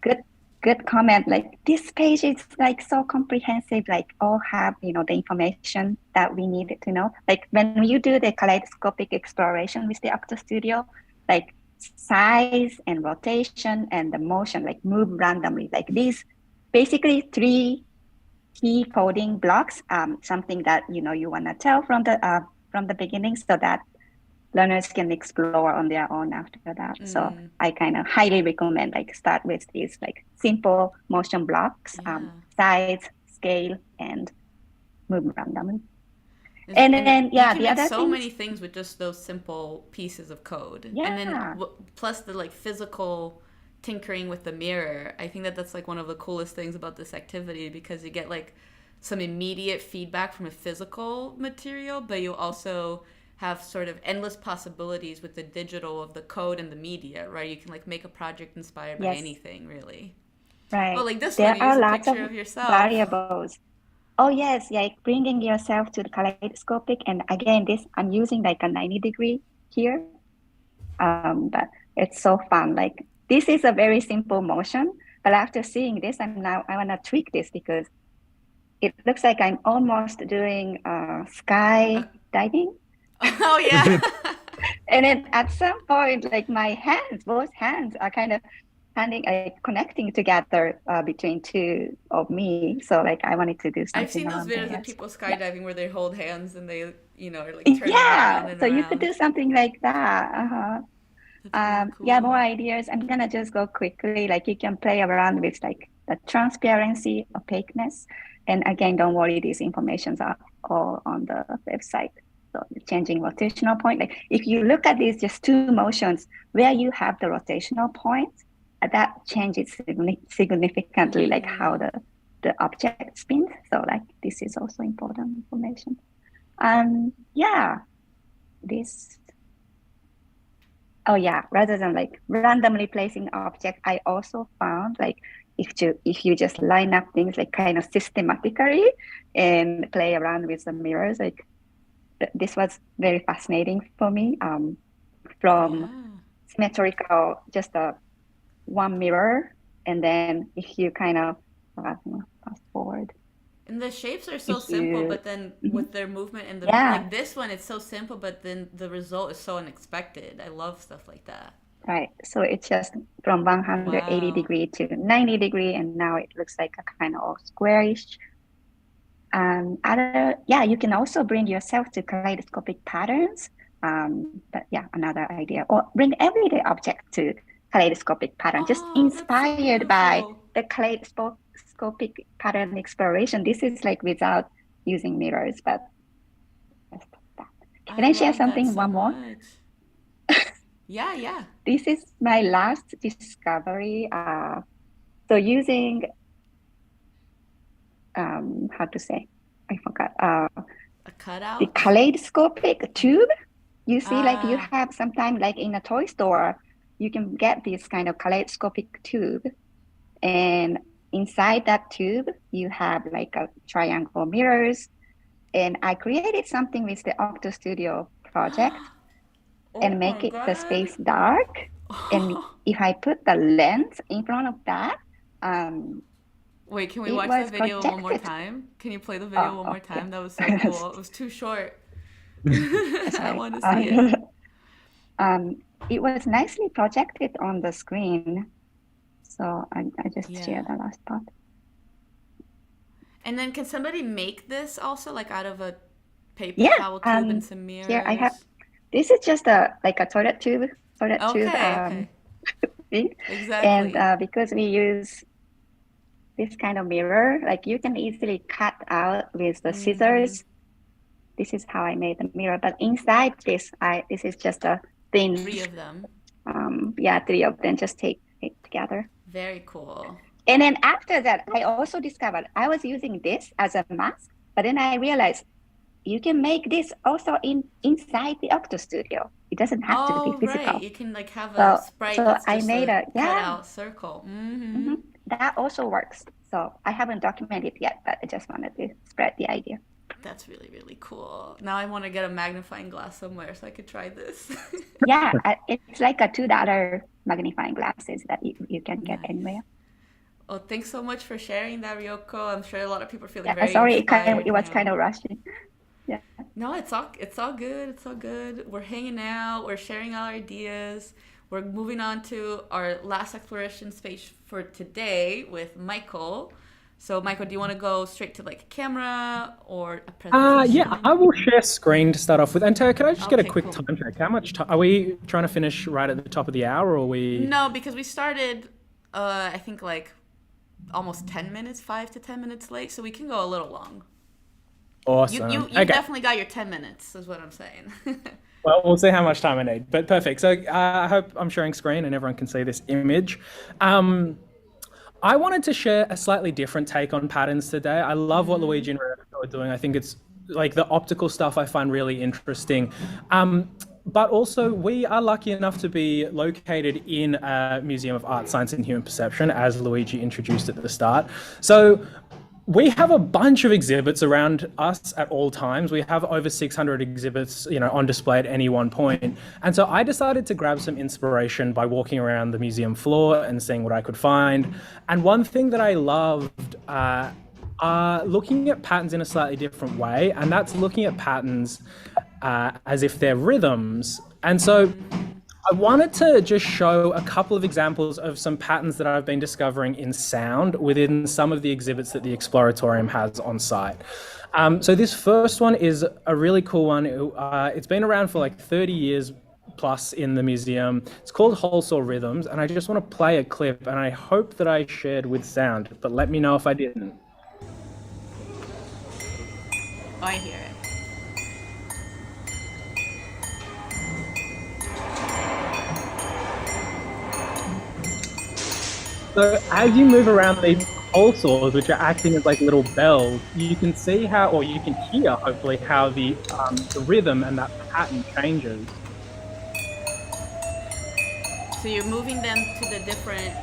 good comment like this page is like so comprehensive, like all have the information that we needed to know. Like when you do the kaleidoscopic exploration with the Octo Studio, like size and rotation and the motion, like move randomly, like these basically three key coding blocks, something that you want to tell from the beginning so that learners can explore on their own after that. So I kind of highly recommend like start with these like simple motion blocks, size, scale, and move randomly. And then you can the make other so things, many things with just those simple pieces of code. Yeah. And then plus the like physical tinkering with the mirror. I think that that's like one of the coolest things about this activity, because you get like some immediate feedback from a physical material, but you also have sort of endless possibilities with the digital of the code and the media, right? You can like make a project inspired by anything, really. Right. Oh, like this there one, you are use a lots picture of of yourself. variables. Oh yes, like bringing yourself to the kaleidoscopic. And again, this I'm using like a 90-degree here, but it's so fun. Like this is a very simple motion, but after seeing this, I want to tweak this because it looks like I'm almost doing sky diving. Oh yeah. And then at some point, like my hands, both hands are kind of connecting together between two of me. So like I wanted to do something. I've seen those around videos there. of people skydiving where they hold hands and they, you know, are like turning around and so around. you could do something like that. That's really cool. Yeah, more ideas. I'm gonna just go quickly. Like you can play around with like the transparency, opaqueness, and again, don't worry, these informations are all on the website. So changing rotational point. Like if you look at these just two motions where you have the rotational point, that changes significantly, like how the object spins. So like this is also important information. Yeah, this. Oh yeah, rather than like randomly placing object, I also found like if you just line up things like kind of systematically and play around with the mirrors, like this was very fascinating for me. From symmetrical, just one mirror, and then if you kind of fast forward. And the shapes are so simple, but then with their movement and like this one, it's so simple, but then the result is so unexpected. I love stuff like that. Right. So it's just from 180 degree to 90 degree, and now it looks like a kind of squarish. You can also bring yourself to kaleidoscopic patterns. But yeah, another idea. Or bring everyday object to kaleidoscopic pattern, just inspired by the kaleidoscopic pattern exploration. This is like without using mirrors, but can I share something? One more? Yeah. This is my last discovery. So using how to say? I forgot. A cutout? The kaleidoscopic tube. You see, like you have sometimes like in a toy store, you can get this kind of kaleidoscopic tube. And inside that tube, you have like a triangle mirrors. And I created something with the OctoStudio project and make it the space dark. And if I put the lens in front of that, wait, can we watch that video one more time? Can you play the video one more time? That was so cool. It was too short. I want to see it. It was nicely projected on the screen. So I just shared the last part. And then can somebody make this also, like out of a paper towel tube and some mirrors? Here I have. This is just a toilet tube. Okay. Thing. Exactly. And because we use this kind of mirror, like you can easily cut out with the scissors. This is how I made the mirror. But inside this is just a thin. 3 of them. 3 of them. Just take it together. Very cool. And then after that, I also discovered I was using this as a mask, but then I realized you can make this also inside the OctoStudio. It doesn't have to be physical. Right. You can like have a sprite that's just a cut-out circle. That also works. So I haven't documented yet, but I just wanted to spread the idea. That's really, really cool. Now I want to get a magnifying glass somewhere so I could try this. Yeah, it's like a $2 magnifying glasses that you can get anywhere. Oh, thanks so much for sharing that, Ryoko. I'm sure a lot of people are feeling very sorry, inspired. it was kind of rushing. Yeah. No, it's all good. It's all good. We're hanging out. We're sharing our ideas. We're moving on to our last exploration space for today with Michael, So, Michael, do you want to go straight to like a camera or a presentation? Yeah, I will share screen to start off with. And Tara, can I just get a Okay, quick cool. time check? How much time are we trying to finish right at the top of the hour, or are we? No, because we started, I think like almost 10 minutes, 5 to 10 minutes late, so we can go a little long. Awesome. You Okay. definitely got your 10 minutes, is what I'm saying. Well, we'll see how much time I need, but perfect. So I hope I'm sharing screen and everyone can see this image. I wanted to share a slightly different take on patterns today. I love what Luigi and Rebecca are doing. I think it's like the optical stuff I find really interesting. But also, we are lucky enough to be located in a Museum of Art, Science and Human Perception, as Luigi introduced at the start. So we have a bunch of exhibits around us at all times. We have over 600 exhibits, on display at any one point. And so I decided to grab some inspiration by walking around the museum floor and seeing what I could find. And one thing that I loved are looking at patterns in a slightly different way, and that's looking at patterns as if they're rhythms. And so I wanted to just show a couple of examples of some patterns that I've been discovering in sound within some of the exhibits that the Exploratorium has on site. So this first one is a really cool one. It's been around for like 30 years plus in the museum. It's called Whole Saw Rhythms, and I just want to play a clip, and I hope that I shared with sound, but let me know if I didn't. Oh, I hear it. So as you move around these pole saws, which are acting as like little bells, you can see how, or you can hear, hopefully, how the rhythm and that pattern changes. So you're moving them to the different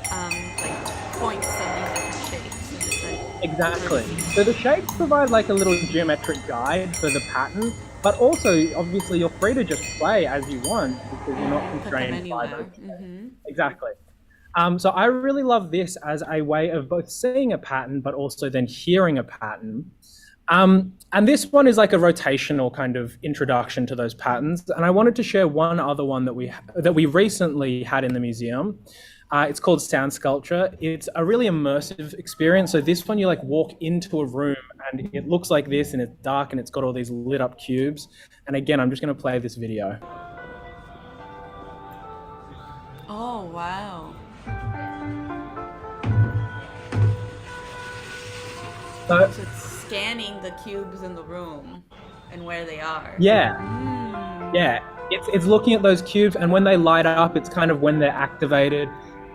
like points of these different shapes. And different Exactly. So the shapes provide like a little geometric guide for the pattern, but also, obviously, you're free to just play as you want because you're not put them constrained by anywhere. those. Exactly. So I really love this as a way of both seeing a pattern, but also then hearing a pattern. And this one is like a rotational kind of introduction to those patterns. And I wanted to share one other one that we recently had in the museum. It's called Sound Sculpture. It's a really immersive experience. So this one, you like walk into a room and it looks like this, and it's dark and it's got all these lit up cubes. And again, I'm just going to play this video. Oh, wow. So So it's scanning the cubes in the room and where they are. yeah. Yeah, it's looking at those cubes, and when they light up, it's kind of when they're activated.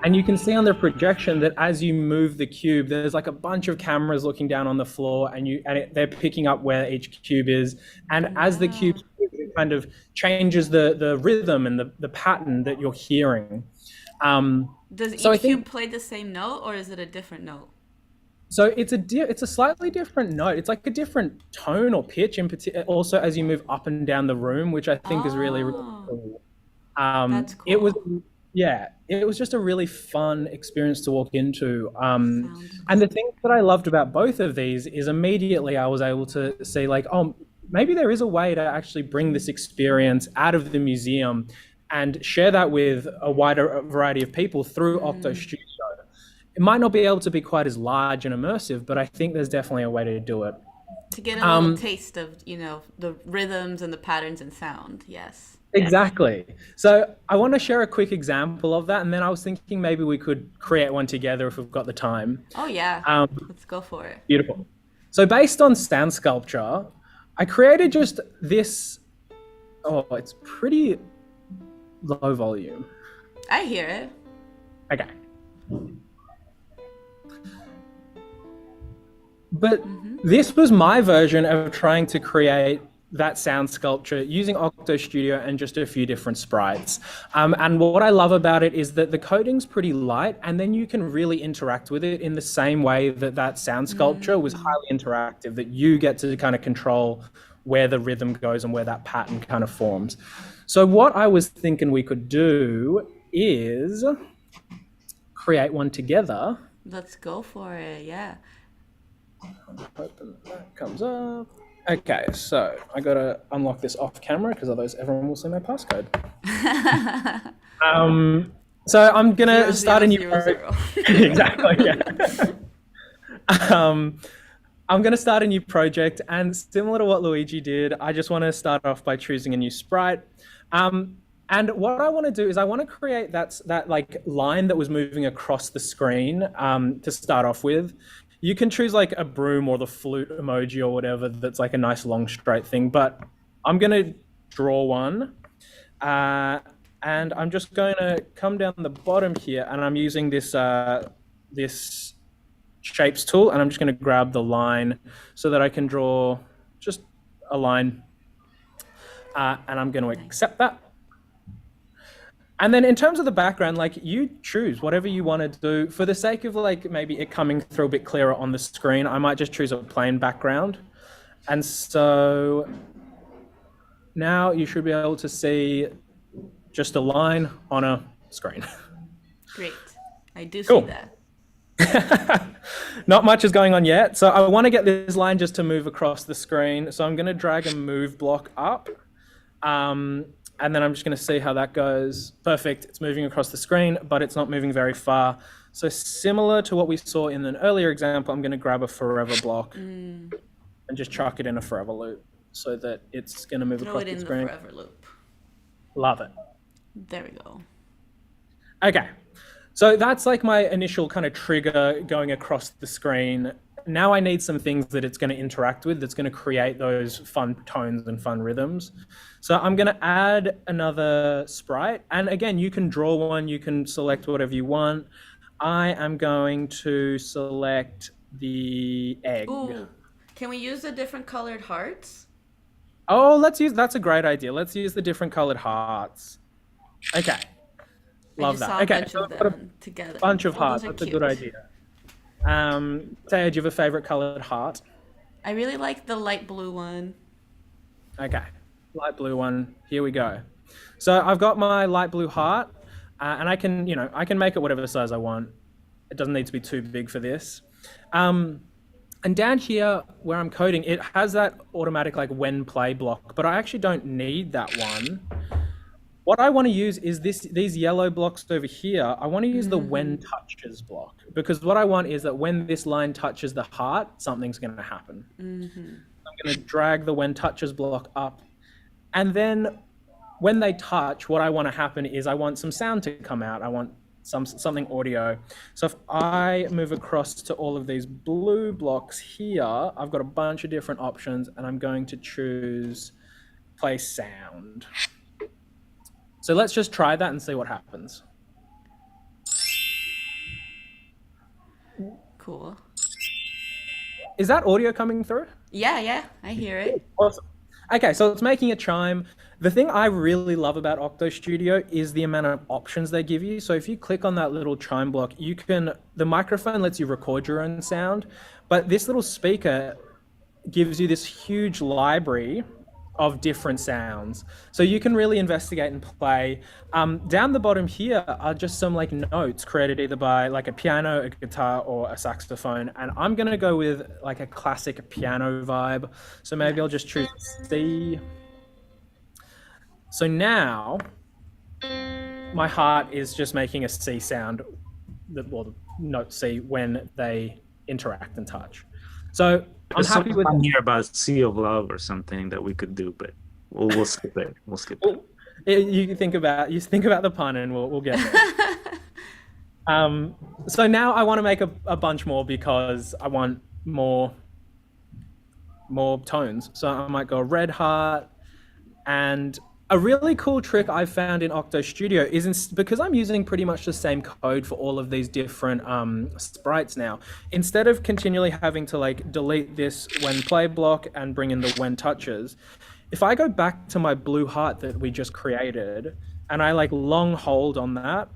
And you can see on the projection that as you move the cube, there's like a bunch of cameras looking down on the floor, and they're picking up where each cube is. And as the cube moves, it kind of changes the rhythm and the pattern that you're hearing. Does each So I cube think- play the same note, or is it a different note? So it's a slightly different note. It's like a different tone or pitch in particular. Also, as you move up and down the room, which I think is really, really cool. That's It was, cool. yeah, it was just a really fun experience to walk into. Sounds And the thing that I loved about both of these is immediately I was able to see like, oh, maybe there is a way to actually bring this experience out of the museum and share that with a wider variety of people through OctoStudio. It might not be able to be quite as large and immersive, but I think there's definitely a way to do it. To get a little taste of, the rhythms and the patterns and sound. Yes. Exactly. So I want to share a quick example of that, and then I was thinking maybe we could create one together if we've got the time. Oh, yeah. Let's go for it. Beautiful. So based on sound sculpture, I created just this. Oh, it's pretty low volume. I hear it. Okay. But this was my version of trying to create that sound sculpture using OctoStudio and just a few different sprites. And what I love about it is that the coding's pretty light, and then you can really interact with it in the same way that sound sculpture was highly interactive, that you get to kind of control where the rhythm goes and where that pattern kind of forms. So what I was thinking we could do is create one together. Let's go for it. Yeah. Open, that comes up. Okay, so I gotta unlock this off camera because otherwise everyone will see my passcode. So I'm gonna start a new 0, 0, 0. exactly. Yeah. Um, I'm going to start a new project, and similar to what Luigi did, I just want to start off by choosing a new sprite. Um, and what I want to do is I want to create that like line that was moving across the screen to start off with. You can choose like a broom or the flute emoji or whatever that's like a nice long straight thing, but I'm going to draw one. And I'm just going to come down the bottom here, and I'm using this shapes tool, and I'm just going to grab the line so that I can draw just a line, and I'm going to accept that. And then in terms of the background, like you choose whatever you want to do. For the sake of like maybe it coming through a bit clearer on the screen, I might just choose a plain background. And so now you should be able to see just a line on a screen. Great. I do Cool. see that. Not much is going on yet. So I want to get this line just to move across the screen. So I'm going to drag a move block up. And then I'm just going to see how that goes. Perfect. It's moving across the screen, but it's not moving very far. So similar to what we saw in an earlier example, I'm going to grab a forever block and just chuck it in a forever loop so that it's going to move Throw across it the in the screen. forever loop. Love it. There we go. Okay. So that's like my initial kind of trigger going across the screen. Now I need some things that it's going to interact with, that's going to create those fun tones and fun rhythms. So I'm going to add another sprite. And again, you can draw one, you can select whatever you want. I am going to select the egg. Ooh. Can we use the different colored hearts? Oh, that's a great idea. Let's use the different colored hearts. Okay. Love that. Okay. I just saw a bunch of them together. Bunch of Oh, hearts. those are That's a cute. good idea. Taya, do you have a favorite colored heart? I really like the light blue one. Okay, light blue one. Here we go. So I've got my light blue heart, and I can make it whatever size I want. It doesn't need to be too big for this. And down here where I'm coding, it has that automatic like when play block, but I actually don't need that one. What I want to use is these yellow blocks over here. I want to use the when touches block, because what I want is that when this line touches the heart, something's going to happen. I'm going to drag the when touches block up. And then when they touch, what I want to happen is I want some sound to come out. I want something audio. So if I move across to all of these blue blocks here, I've got a bunch of different options, and I'm going to choose play sound. So let's just try that and see what happens. Cool. Is that audio coming through? Yeah, I hear it. Awesome. Okay, so it's making a chime. The thing I really love about OctoStudio is the amount of options they give you. So if you click on that little chime block, the microphone lets you record your own sound, but this little speaker gives you this huge library of different sounds. So you can really investigate and play. Down the bottom here are just some like notes created either by like a piano, a guitar, or a saxophone. And I'm gonna go with like a classic piano vibe. So maybe I'll just choose C. So now my heart is just making a C sound, the note C, when they interact and touch. So I'm There's happy something with fun here about Sea of Love or something that we could do, but we'll skip it. We'll skip it. You think about the pun, and we'll get there. So now I want to make a bunch more because I want more tones. So I might go red heart, and a really cool trick I've found in OctoStudio is because I'm using pretty much the same code for all of these different sprites now. Instead of continually having to like delete this when play block and bring in the when touches, if I go back to my blue heart that we just created and I like long hold on that,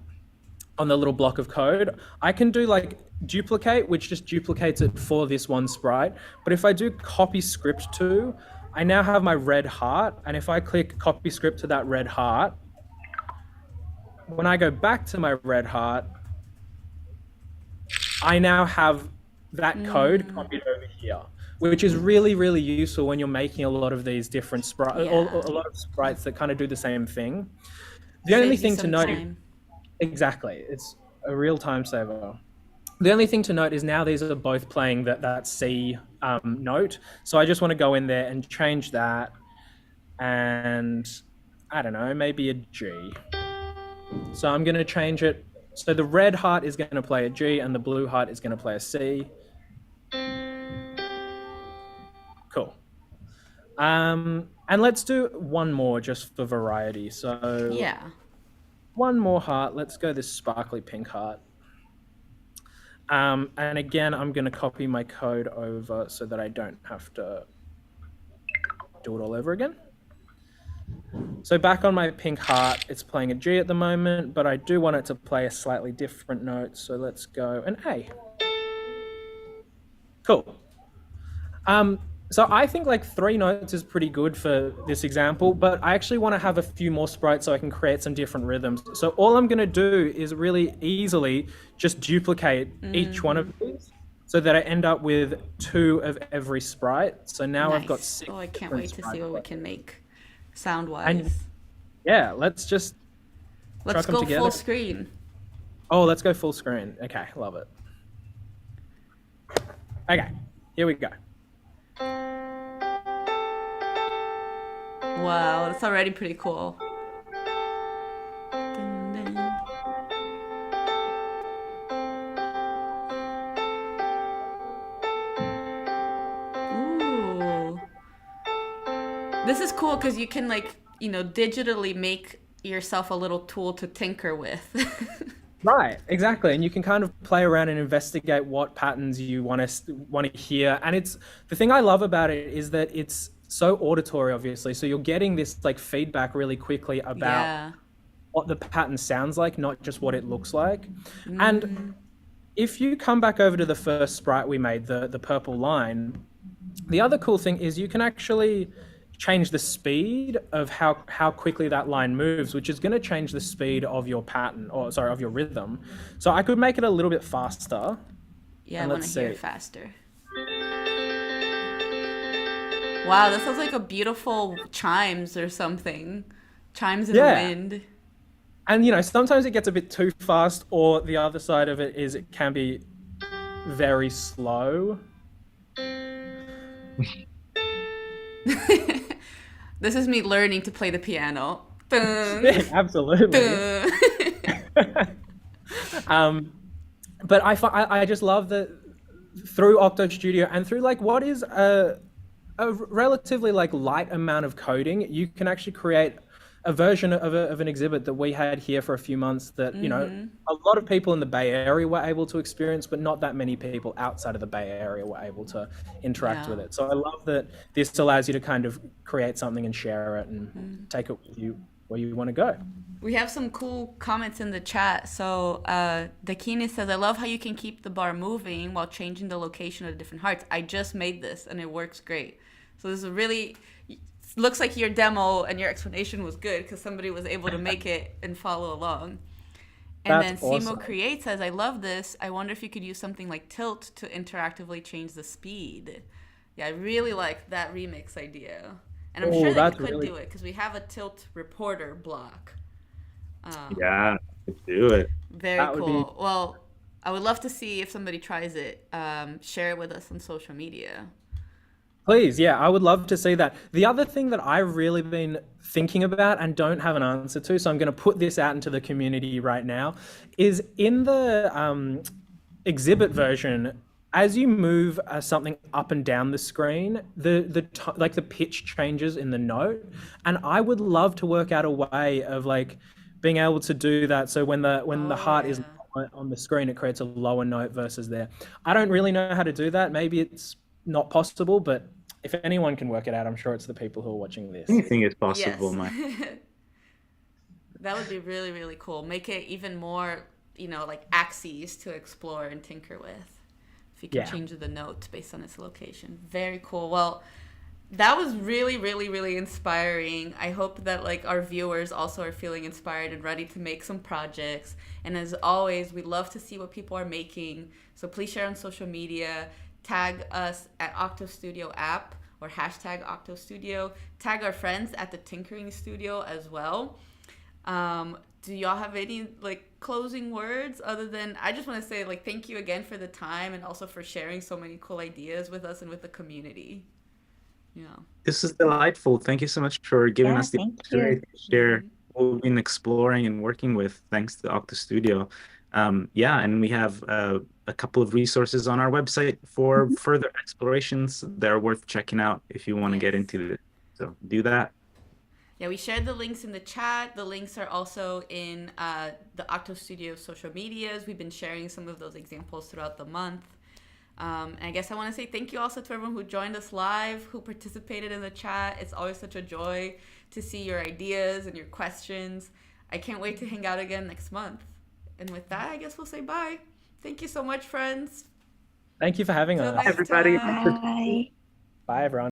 on the little block of code, I can do like duplicate, which just duplicates it for this one sprite. But if I do copy script to, I now have my red heart, and if I click copy script to that red heart, when I go back to my red heart, I now have that code copied over here, which is really, really useful when you're making a lot of these different sprites, a lot of sprites that kind of do the same thing. The only thing to note, exactly, it's a real time saver. The only thing to note is now these are both playing that C note. So I just want to go in there and change that. And I don't know, maybe a G. So I'm going to change it. So the red heart is going to play a G and the blue heart is going to play a C. Cool. And let's do one more just for variety. So Yeah. one more heart. Let's go this sparkly pink heart. And again, I'm going to copy my code over so that I don't have to do it all over again. So back on my pink heart, it's playing a G at the moment, but I do want it to play a slightly different note. So let's go an A. Cool. So I think like 3 notes is pretty good for this example, but I actually want to have a few more sprites so I can create some different rhythms. So all I'm going to do is really easily just duplicate each one of these so that I end up with 2 of every sprite. So now I've got 6. Oh, I can't wait to see what we can make sound-wise. And yeah, let's just Let's chuck them go together. full screen. Oh, let's go full screen. Okay, love it. Okay, here we go. Wow, that's already pretty cool. Dun, dun. Ooh. This is cool because you can like, digitally make yourself a little tool to tinker with. Right, exactly, and you can kind of play around and investigate what patterns you want to hear. And it's the thing I love about it is that it's so auditory, obviously. So you're getting this like feedback really quickly about what the pattern sounds like, not just what it looks like. And if you come back over to the first sprite we made, the purple line, the other cool thing is you can actually change the speed of how quickly that line moves, which is going to change the speed of your pattern, or sorry, of your rhythm. So I could make it a little bit faster. Yeah, I want to hear it faster. Wow, that sounds like a beautiful chimes or something. Chimes in the wind. And sometimes it gets a bit too fast, or the other side of it is it can be very slow. This is me learning to play the piano. Dun, Yeah, absolutely. But I just love that through OctoStudio and through like what is a relatively like light amount of coding, you can actually create a version of an exhibit that we had here for a few months that, a lot of people in the Bay Area were able to experience, but not that many people outside of the Bay Area were able to interact with it. So I love that this allows you to kind of create something and share it and take it with you where you want to go. We have some cool comments in the chat. So Dakini says, I love how you can keep the bar moving while changing the location of the different hearts. I just made this and it works great. So this is really... looks like your demo and your explanation was good because somebody was able to make it and follow along. And That's then awesome. Simo Create says, I love this. I wonder if you could use something like tilt to interactively change the speed. Yeah, I really like that remix idea. And I'm sure that you could do it because we have a tilt reporter block. Yeah, let's do it. Very cool. Well, I would love to see if somebody tries it. Share it with us on social media. Please, yeah, I would love to see that. The other thing that I've really been thinking about and don't have an answer to, so I'm going to put this out into the community right now, is in the exhibit version, as you move something up and down the screen, the pitch changes in the note, and I would love to work out a way of like being able to do that. So when the heart is on the screen, it creates a lower note versus there. I don't really know how to do that. Maybe it's not possible, but if anyone can work it out, I'm sure it's the people who are watching this. Anything is possible, Mike. That would be really, really cool. Make it even more, like axes to explore and tinker with. If you can change the notes based on its location. Very cool. Well, that was really, really, really inspiring. I hope that like our viewers also are feeling inspired and ready to make some projects. And as always, we love to see what people are making. So please share on social media. Tag us at OctoStudio app or hashtag OctoStudio. Tag our friends at the Tinkering Studio as well. Do y'all have any like closing words other than I just want to say like thank you again for the time and also for sharing so many cool ideas with us and with the community. Yeah. This is delightful. Thank you so much for giving Yeah, us the thank you. opportunity to share what we've been exploring and working with, thanks to OctoStudio. Yeah, and we have a couple of resources on our website for Mhm. further explorations that are worth checking out if you want to get Yes. into it. So do that. Yeah, we shared the links in the chat. The links are also in the OctoStudio social medias. We've been sharing some of those examples throughout the month. And I guess I want to say thank you also to everyone who joined us live, who participated in the chat. It's always such a joy to see your ideas and your questions. I can't wait to hang out again next month. And with that, I guess we'll say bye. Thank you so much, friends. Thank you for having Till us. next Everybody. time. Bye. Bye, everyone.